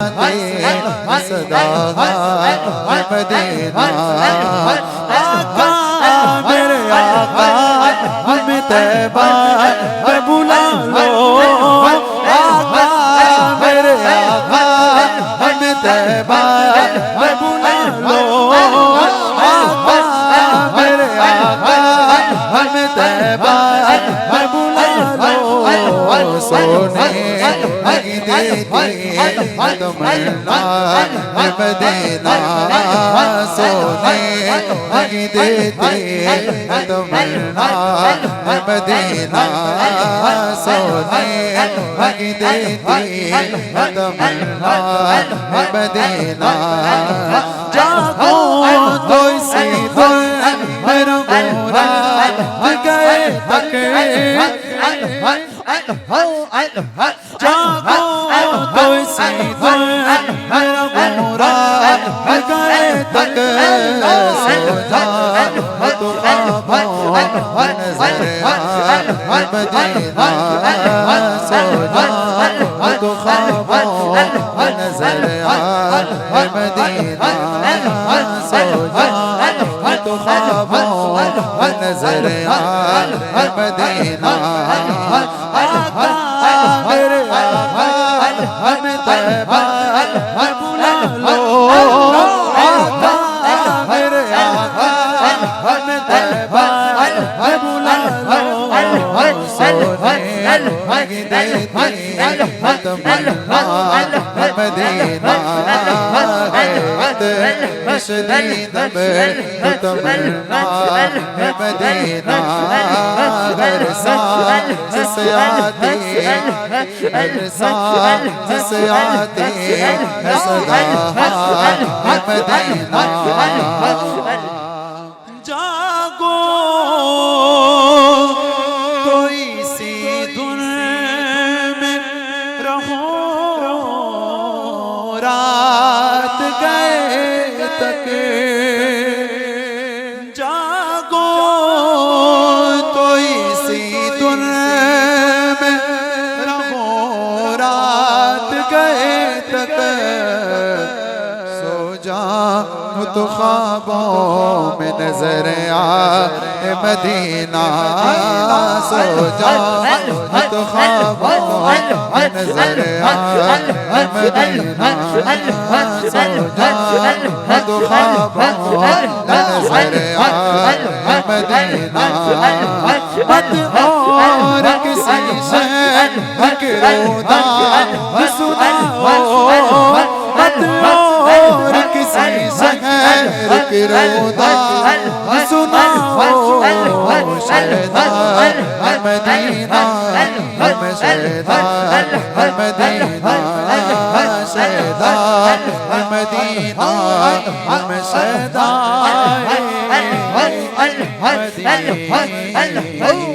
صدا مدینہ آقا میرے آقا ہمیں طیبہ میں بلا لو آقا میرے آقا ہمیں طیبہ میں بلا لو آقا میرے آقا ہمیں طیبہ میں بلا لو سونے لگی دیتی تمنا مدینہ سونے لگی دیتی تمنا مدینہ سونے لگی دیتی تمنا مدینہ جاگو تو اسی دل میرا مراد گئے تک جاگو تو اسی دل میرا مراد گئے تک سو جا تو خوابوں نظر آئے مدینہ سو جا تو خوابوں نظر آئے مدینہ سو جا تو خوابوں نظر آئے مدینہ آقا میرے آقا ہمیں طیبہ میں بلا لو آقا میرے آقا ہمیں طیبہ میں بلا لو سونے لگی دیتی تمنا مدینہ غیرت شدید میں تمنا مدینہ ہر سال سے آتی ہر سال سے آتی صدا مدینہ جاگو تو اسی دن میں رہو رات گئے تک جاگو تو اسی دن میں رہو رات گئے تک سو جا تو خوابوں میں نظر آئے مدینہ سو جا تو خوابوں میں نظر آئے مدینہ سو جا تو خوابوں میں نظر آئے مدینہ مت اور کسی شہر کے رودا سناؤ مت اور کسی شہر کے رودا سناؤ شہدا مدینہ ہم شہدا مدینہ شہدا مدینہ ہم شہدا مدینہ